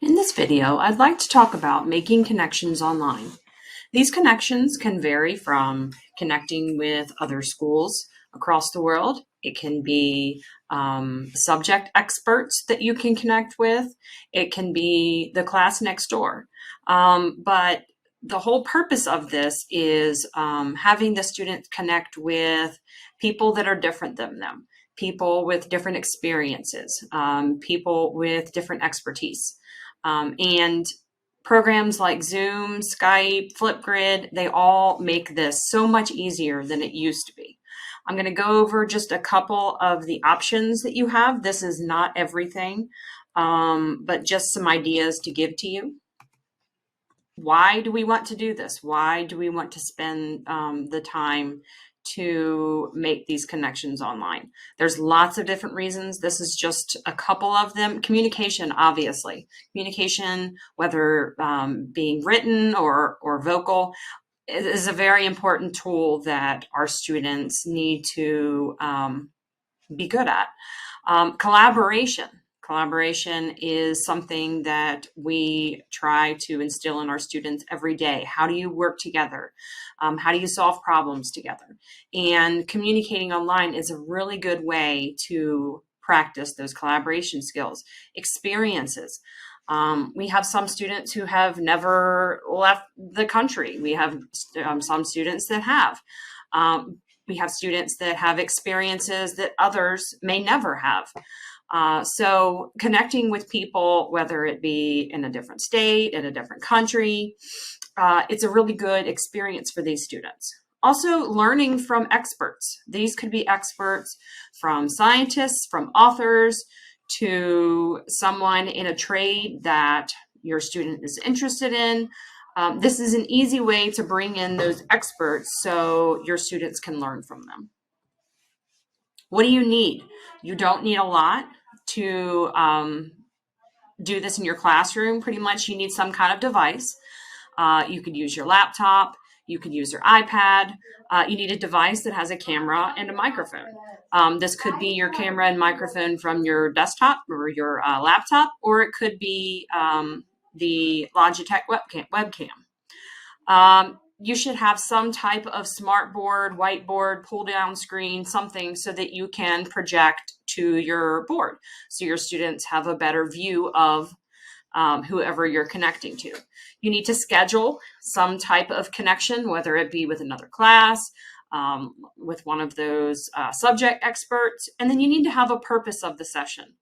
In this video, I'd like to talk about making connections online. These connections can vary from connecting with other schools across the world. It can be subject experts that you can connect with. It can be the class next door. But the whole purpose of this is having the students connect with people that are different than them, people with different experiences, people with different expertise. And programs like Zoom, Skype, Flipgrid, they all make this so much easier than it used to be. I'm going to go over just a couple of the options that you have. This is not everything, but just some ideas to give to you. Why do we want to do this? Why do we want to spend the time to make these connections online? There's lots of different reasons. This is just a couple of them. Communication, obviously. Communication, whether being written or vocal, is a very important tool that our students need to be good at. Collaboration. Collaboration is something that we try to instill in our students every day. How do you work together? How do you solve problems together? And communicating online is a really good way to practice those collaboration skills. Experiences. We have some students who have never left the country. We have some students that have. We have students that have experiences that others may never have. So connecting with people, whether it be in a different state, in a different country, it's a really good experience for these students. Also, learning from experts. These could be experts from scientists, from authors, to someone in a trade that your student is interested in. This is an easy way to bring in those experts so your students can learn from them. What do you need? You don't need a lot to do this in your classroom. Pretty much you need some kind of device. You could use your laptop, you could use your iPad. You need a device that has a camera and a microphone. This could be your camera and microphone from your desktop or your laptop, or it could be the Logitech webcam. You should have some type of smart board, whiteboard, pull down screen, something so that you can project to your board so your students have a better view of whoever you're connecting to. You need to schedule some type of connection, whether it be with another class, with one of those subject experts, and then you need to have a purpose of the session.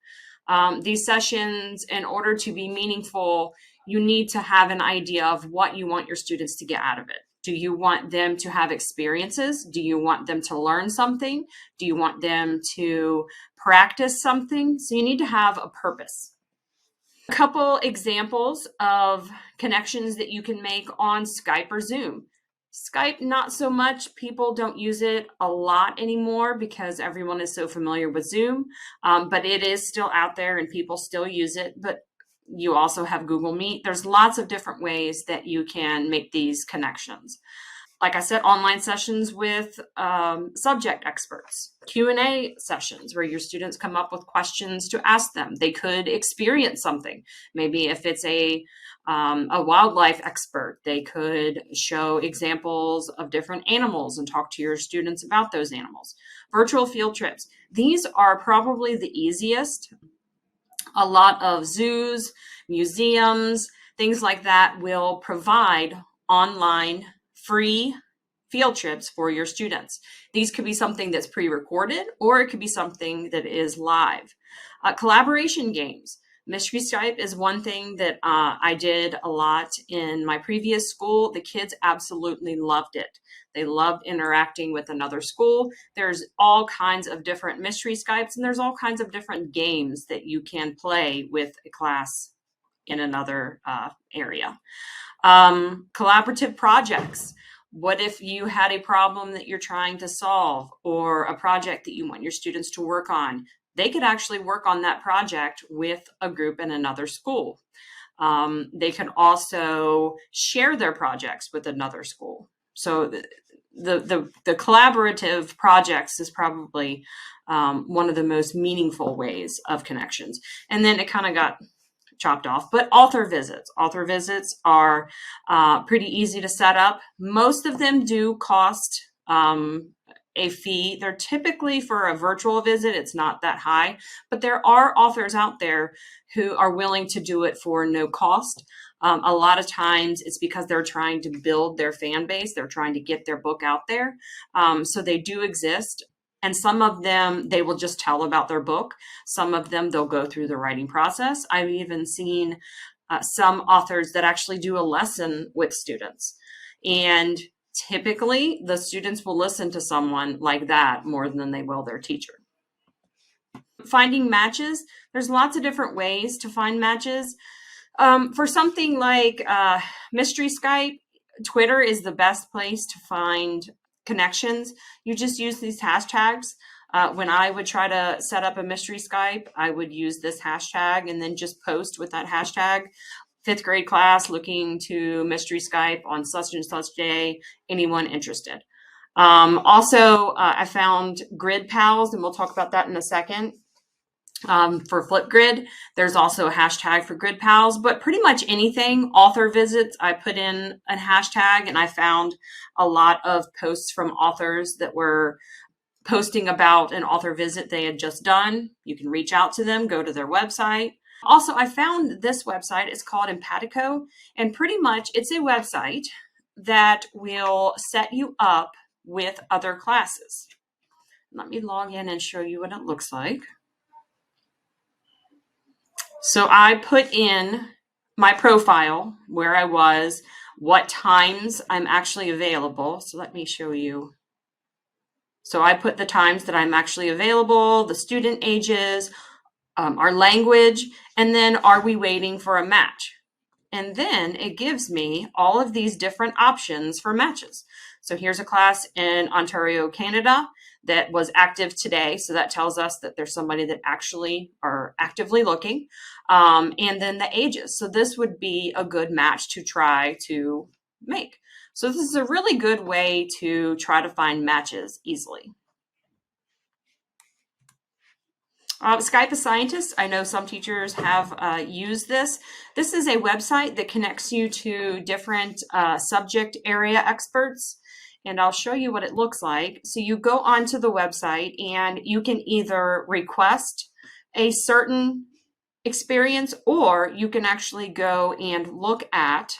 These sessions, in order to be meaningful, you need to have an idea of what you want your students to get out of it. Do you want them to have experiences? Do you want them to learn something? Do you want them to practice something? So you need to have a purpose. A couple examples of connections that you can make on Skype or Zoom. Skype, not so much. People don't use it a lot anymore because everyone is so familiar with Zoom, but it is still out there and people still use it. But you also have Google Meet. There's lots of different ways that you can make these connections. Like I said, online sessions with subject experts, Q&A sessions where your students come up with questions to ask them. They could experience something. Maybe if it's a wildlife expert, they could show examples of different animals and talk to your students about those animals. Virtual field trips. These are probably the easiest. A lot of zoos, museums, things like that will provide online free field trips for your students. These could be something that's pre-recorded, or it could be something that is live. Collaboration games. Mystery Skype is one thing that I did a lot in my previous school. The kids absolutely loved it. They loved interacting with another school. There's all kinds of different Mystery Skypes, and there's all kinds of different games that you can play with a class in another area. Collaborative projects. What if you had a problem that you're trying to solve, or a project that you want your students to work on? They could actually work on that project with a group in another school. They can also share their projects with another school. So the collaborative projects is probably one of the most meaningful ways of connections. And then it kind of got chopped off. But author visits. Author visits are pretty easy to set up. Most of them do cost a fee. They're typically for a virtual visit. It's not that high, but there are authors out there who are willing to do it for no cost. A lot of times it's because they're trying to build their fan base. They're trying to get their book out there. So they do exist. And some of them, they will just tell about their book. Some of them, they'll go through the writing process. I've even seen some authors that actually do a lesson with students. And typically, the students will listen to someone like that more than they will their teacher. Finding matches, there's lots of different ways to find matches. For something like Mystery Skype, Twitter is the best place to find connections. You just use these hashtags. When I would try to set up a Mystery Skype, I would use this hashtag and then just post with that hashtag. 5th grade class looking to Mystery Skype on such and such day, anyone interested. Also, I found Grid Pals, and we'll talk about that in a second. For Flipgrid, there's also a hashtag for Grid Pals, but pretty much anything, author visits, I put in a hashtag, and I found a lot of posts from authors that were posting about an author visit they had just done. You can reach out to them, go to their website. Also, I found this website. It's called Empatico, and pretty much it's a website that will set you up with other classes. Let me log in and show you what it looks like. So I put in my profile, where I was, what times I'm actually available. So let me show you. So I put the times that I'm actually available, the student ages, our language, and then are we waiting for a match? And then it gives me all of these different options for matches. So here's a class in Ontario, Canada that was active today. So that tells us that there's somebody that actually are actively looking. And then the ages. So this would be a good match to try to make. So this is a really good way to try to find matches easily. Skype a Scientist, I know some teachers have used this. This is a website that connects you to different subject area experts, and I'll show you what it looks like. So you go onto the website and you can either request a certain experience, or you can actually go and look at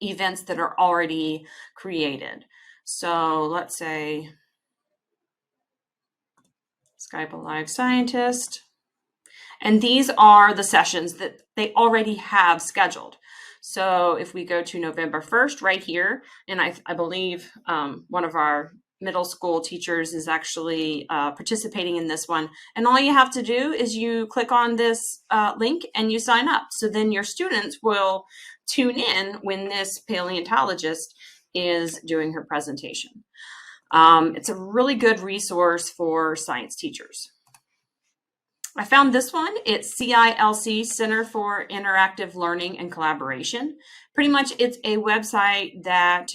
events that are already created. So let's say Skype a Live Scientist. And these are the sessions that they already have scheduled. So if we go to November 1st right here, and I believe one of our middle school teachers is actually participating in this one. And all you have to do is you click on this link and you sign up. So then your students will tune in when this paleontologist is doing her presentation. It's a really good resource for science teachers. I found this one. It's CILC, Center for Interactive Learning and Collaboration. Pretty much it's a website that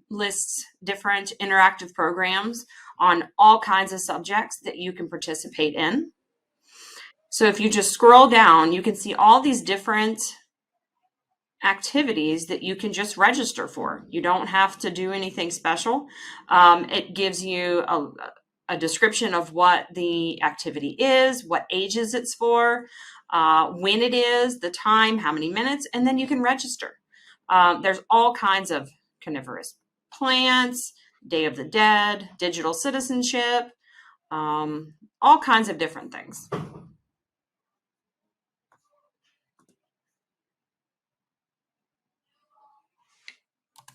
lists different interactive programs on all kinds of subjects that you can participate in. So if you just scroll down, you can see all these different activities that you can just register for. You don't have to do anything special. It gives you a description of what the activity is, what ages it's for, when it is, the time, how many minutes, and then you can register. There's all kinds of carnivorous plants, Day of the Dead, digital citizenship, all kinds of different things.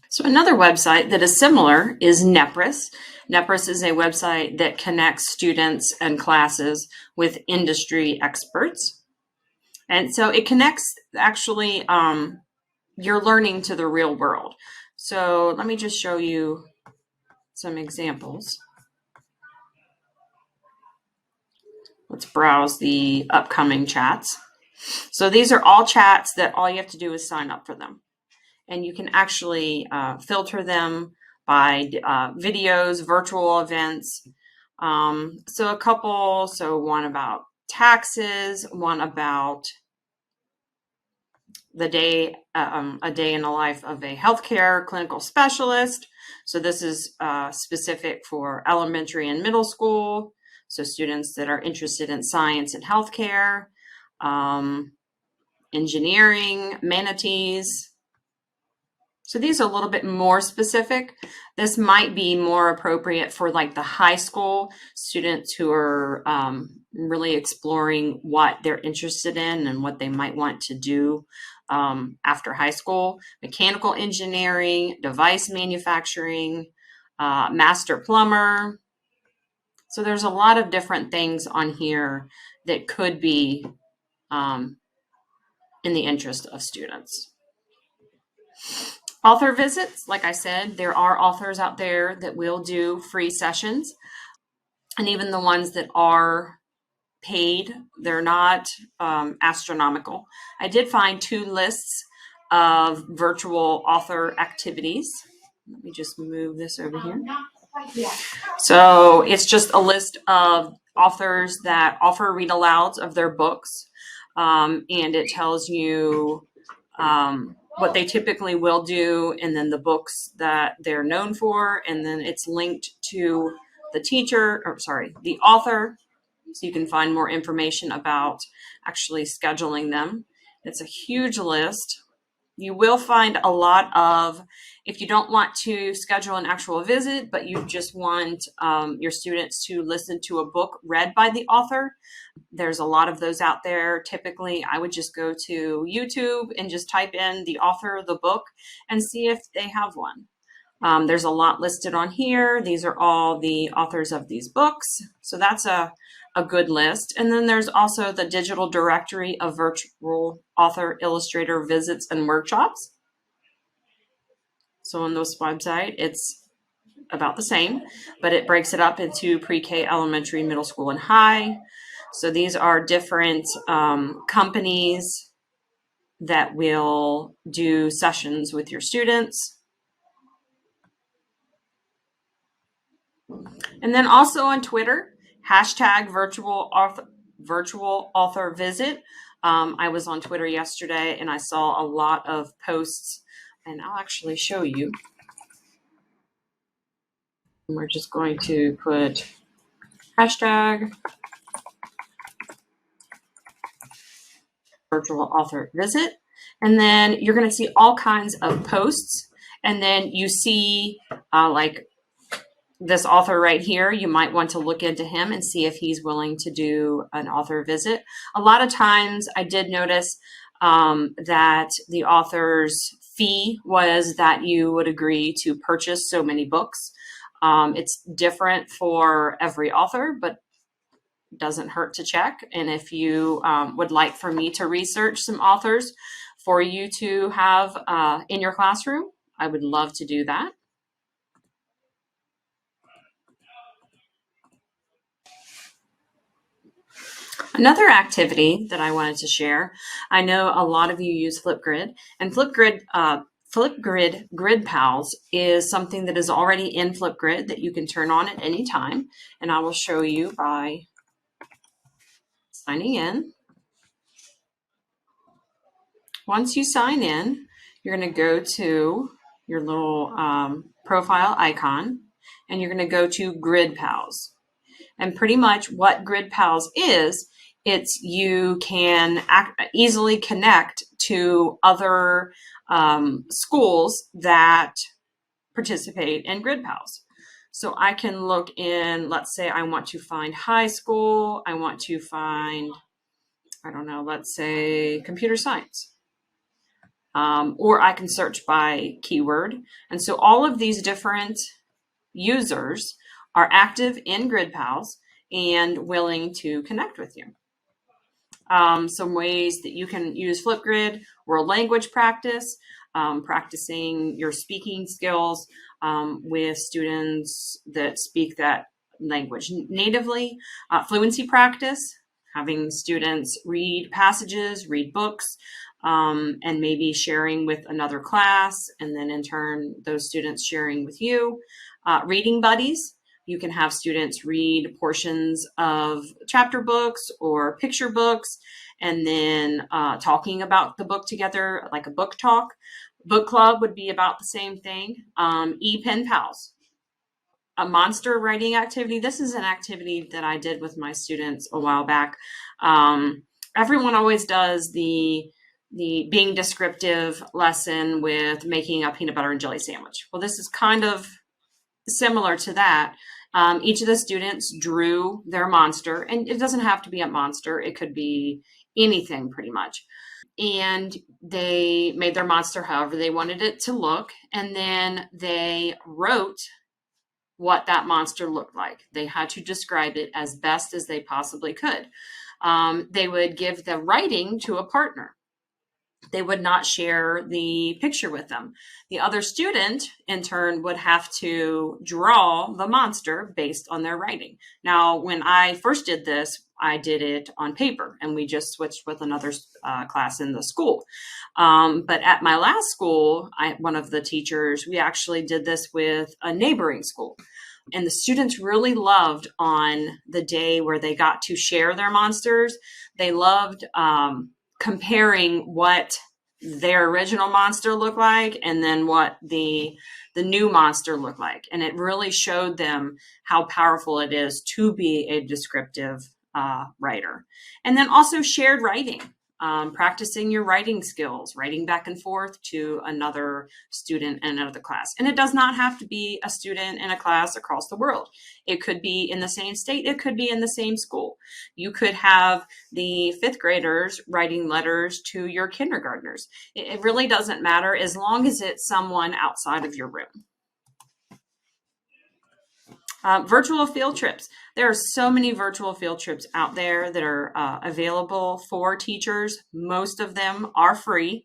So another website that is similar is Nepris. Nepris is a website that connects students and classes with industry experts. And so it connects actually your learning to the real world. So let me just show you some examples. Let's browse the upcoming chats. So these are all chats that all you have to do is sign up for them. And you can actually filter them by videos, virtual events. So one about taxes, one about a day in the life of a healthcare clinical specialist. So this is specific for elementary and middle school. So students that are interested in science and healthcare, engineering, manatees. So these are a little bit more specific. This might be more appropriate for like the high school students who are really exploring what they're interested in and what they might want to do after high school. Mechanical engineering, device manufacturing, master plumber. So there's a lot of different things on here that could be in the interest of students. Author visits, like I said, there are authors out there that will do free sessions, and even the ones that are paid, they're not astronomical. I did find 2 lists of virtual author activities. Let me just move this over here. So it's just a list of authors that offer read-alouds of their books, and it tells you what they typically will do, and then the books that they're known for, and then it's linked to the author, so you can find more information about actually scheduling them. It's a huge list. You will find a lot of, if you don't want to schedule an actual visit, but you just want your students to listen to a book read by the author, there's a lot of those out there. Typically, I would just go to YouTube and just type in the author of the book and see if they have one. There's a lot listed on here. These are all the authors of these books. So that's a good list. And then there's also the digital directory of virtual author illustrator visits and workshops. So on this website, it's about the same, but it breaks it up into pre-K, elementary, middle school, and high. So these are different companies that will do sessions with your students. And then also on Twitter, hashtag virtual author visit. I was on Twitter yesterday and I saw a lot of posts, and I'll actually show you. We're just going to put hashtag virtual author visit, and then you're going to see all kinds of posts, and then you see like this author right here. You might want to look into him and see if he's willing to do an author visit. A lot of times I did notice that the author's fee was that you would agree to purchase so many books. It's different for every author, but doesn't hurt to check. And if you would like for me to research some authors for you to have in your classroom, I would love to do that. Another activity that I wanted to share, I know a lot of you use Flipgrid, and Flipgrid Grid Pals is something that is already in Flipgrid that you can turn on at any time, and I will show you by signing in. Once you sign in, you're going to go to your little profile icon, and you're going to go to Grid Pals. And pretty much what Grid Pals is, it's you can easily connect to other schools that participate in Grid Pals. So I can look in, let's say I want to find high school, I want to find, I don't know, let's say computer science. Or I can search by keyword. And so all of these different users are active in Grid Pals and willing to connect with you. Some ways that you can use Flipgrid: world language practice, practicing your speaking skills with students that speak that language natively, fluency practice, having students read passages, read books, and maybe sharing with another class, and then in turn, those students sharing with you. Reading buddies. You can have students read portions of chapter books or picture books, and then talking about the book together, like a book talk. Book club would be about the same thing. E-pen pals, a monster writing activity. This is an activity that I did with my students a while back. Everyone always does the being descriptive lesson with making a peanut butter and jelly sandwich. Well, this is kind of similar to that. Each of the students drew their monster, and it doesn't have to be a monster. It could be anything pretty much. And they made their monster however they wanted it to look. And then they wrote what that monster looked like. They had to describe it as best as they possibly could. They would give the writing to a partner. They would not share the picture with them. The other student, in turn, would have to draw the monster based on their writing. Now, when I first did this, I did it on paper, and we just switched with another class in the school. But at my last school, one of the teachers, we actually did this with a neighboring school. And the students really loved on the day where they got to share their monsters. They loved comparing what their original monster looked like and then what the new monster looked like. And it really showed them how powerful it is to be a descriptive writer. And then also shared writing. Practicing your writing skills, writing back and forth to another student in another class. And it does not have to be a student in a class across the world. It could be in the same state. It could be in the same school. You could have the fifth graders writing letters to your kindergartners. It really doesn't matter as long as it's someone outside of your room. Virtual field trips. There are so many virtual field trips out there that are available for teachers. Most of them are free.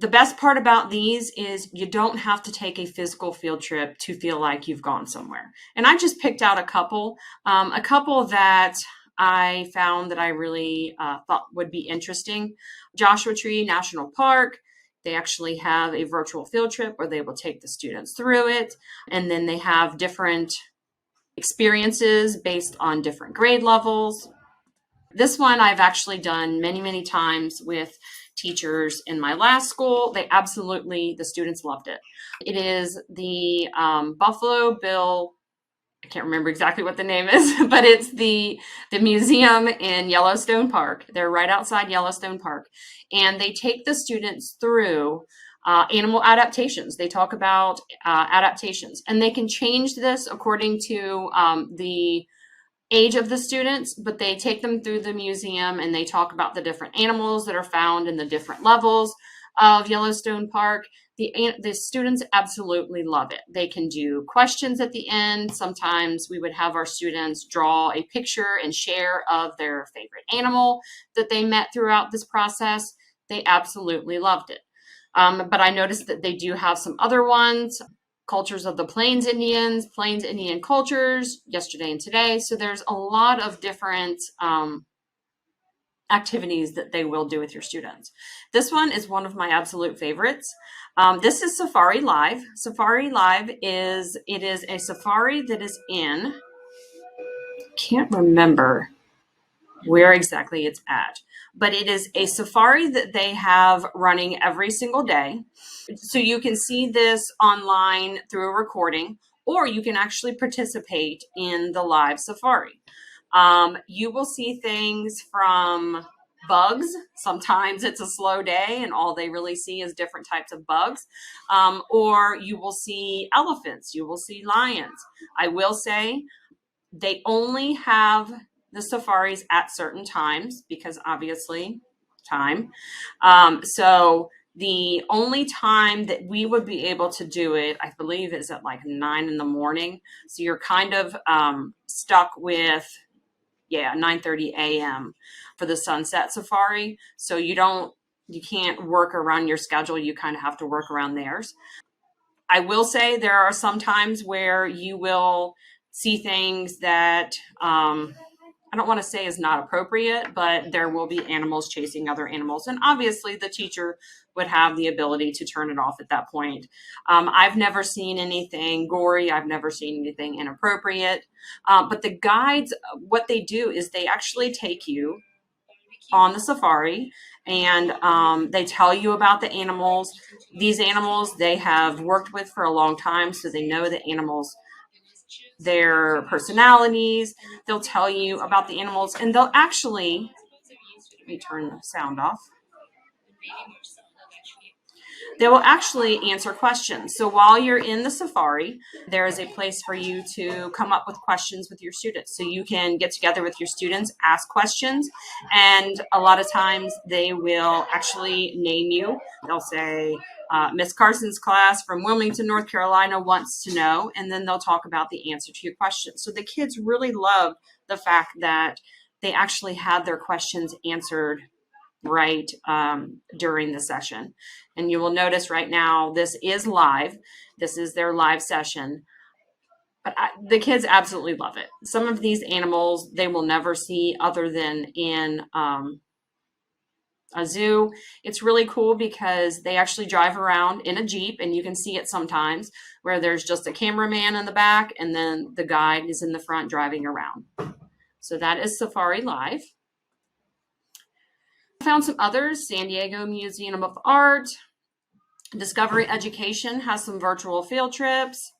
The best part about these is you don't have to take a physical field trip to feel like you've gone somewhere. And I just picked out a couple that I found that I really thought would be interesting. Joshua Tree National Park. They actually have a virtual field trip where they will take the students through it. And then they have different experiences based on different grade levels. This one I've actually done many, many times with teachers in my last school. The students loved it. It is the Buffalo Bill, I can't remember exactly what the name is, but it's the museum in Yellowstone Park. They're right outside Yellowstone Park. And they take the students through animal adaptations. They talk about adaptations. And they can change this according to the age of the students, but they take them through the museum and they talk about the different animals that are found in the different levels of Yellowstone Park. The students absolutely love it. They can do questions at the end. Sometimes we would have our students draw a picture and share of their favorite animal that they met throughout this process. They absolutely loved it. But I noticed that they do have some other ones. Cultures of the Plains Indian cultures, yesterday and today. So there's a lot of different activities that they will do with your students. This one is one of my absolute favorites. This is Safari Live. Safari Live is a safari that is in, can't remember where exactly it's at, but it is a safari that they have running every single day. So you can see this online through a recording, or you can actually participate in the live safari. You will see things from bugs. Sometimes it's a slow day and all they really see is different types of bugs. Or you will see elephants, you will see lions. I will say they only have the safaris at certain times because obviously time. So the only time that we would be able to do it, I believe, is at like 9 in the morning. So you're kind of stuck with 9:30 a.m. for the sunset safari. So you can't work around your schedule. You kind of have to work around theirs. I will say there are some times where you will see things that I I don't want to say is not appropriate, but there will be animals chasing other animals. And obviously the teacher would have the ability to turn it off at that point. I've never seen anything gory. I've never seen anything inappropriate. But the guides, what they do is they actually take you on the safari, and they tell you about the animals. These animals they have worked with for a long time, so they know the animals, their personalities. They'll tell you about the animals, and they'll actually, let me turn the sound off. They will actually answer questions. So while you're in the safari, there is a place for you to come up with questions with your students. So you can get together with your students, ask questions, and a lot of times they will actually name you. They'll say, Miss Carson's class from Wilmington, North Carolina wants to know, and then they'll talk about the answer to your question. So the kids really love the fact that they actually had their questions answered right during the session. And you will notice right now, this is live. This is their live session. But the kids absolutely love it. Some of these animals they will never see other than in a zoo. It's really cool because they actually drive around in a Jeep, and you can see it sometimes where there's just a cameraman in the back and then the guide is in the front driving around. So that is Safari Live. I found some others. San Diego Museum of Art, Discovery Education has some virtual field trips.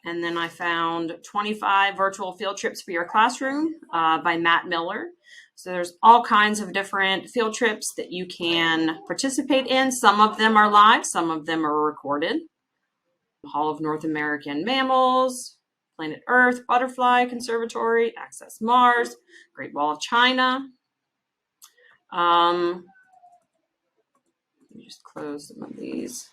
And then I found 25 virtual field trips for your classroom by Matt Miller. So there's all kinds of different field trips that you can participate in. Some of them are live, some of them are recorded. Hall of North American Mammals, Planet Earth, Butterfly Conservatory, Access Mars, Great Wall of China. Let me just close some of these.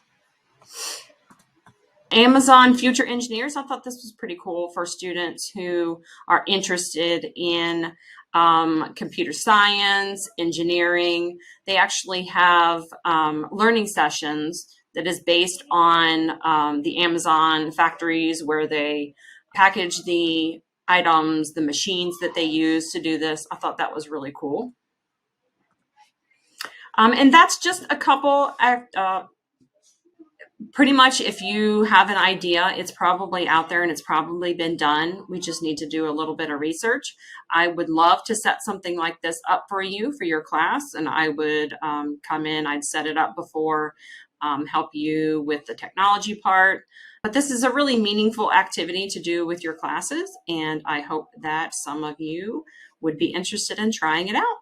Amazon Future Engineers. I thought this was pretty cool for students who are interested in computer science, engineering. They actually have learning sessions that is based on the Amazon factories where they package the items, the machines that they use to do this. I thought that was really cool. And that's just a couple. Pretty much if you have an idea, it's probably out there and it's probably been done. We just need to do a little bit of research. I would love to set something like this up for you for your class, and I would come in, I'd set it up before, help you with the technology part. But this is a really meaningful activity to do with your classes, and I hope that some of you would be interested in trying it out.